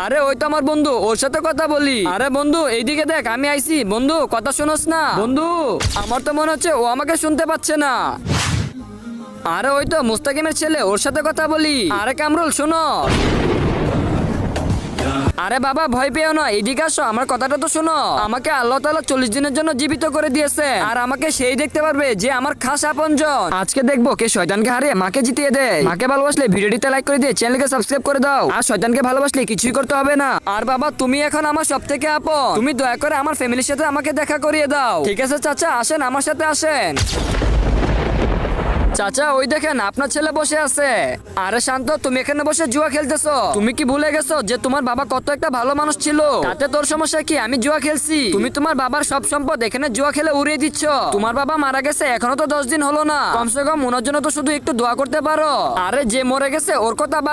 আরে ওই তো আমার বন্ধু, ওর সাথে কথা বলি। আরে বন্ধু এইদিকে দেখ, আমি আইছি। বন্ধু কথা শোনস না? বন্ধু আমার তো মনে হচ্ছে ও আমাকে শুনতে পাচ্ছে না। আরে ওই তো মুস্তাকিমের ছেলে, ওর সাথে কথা বলি। আরে কামরুল শোনো। আরে বাবা ভয় পেও না, এদিকে আসো, আমার কথাটা তো শোনো। আমাকে আল্লাহ তাআলা 40 দিনের জন্য জীবিত করে দিয়েছে, আর আমাকে সেই দেখতে পারবে যে আমার খাস আপনজন। আজকে দেখবো কে শয়তানকে হারিয়ে মাকে জিতিয়ে দেয়। মাকে ভালোবাসলে ভিডিওটিতে লাইক করে দিয়ে চ্যানেলকে সাবস্ক্রাইব করে দাও, আর শয়তানকে ভালোবাসলে কিছুই করতে হবে না। আর বাবা তুমি এখন আমার সবথেকে আপন, তুমি দয়া করে আমার ফ্যামিলির সাথে আমাকে দেখা করিয়ে দাও। ঠিক আছে চাচা, আসেন আমার সাথে আসেন। চাচা ওই দেখেন আপনার ছেলে বসে আছে। আরে শান্ত, তুমি এখানে বসে জুয়া খেলতেছো? তুমি কি ভুলে গেছো যে তোমার বাবা কত একটা ভালো মানুষ ছিল? তাতে তোর সমস্যা কি? আমি জুয়া খেলছি। তুমি তোমার বাবার সব সম্পদ এখানে জুয়া খেলে উড়িয়ে দিচ্ছ। তোমার বাবা মারা গেছে এখনো তো 10 দিন হলো না, কমসে কম ওনার জন্য তো শুধু একটু দোয়া করতে পারো। আরে যে মরে গেছে ওর কথা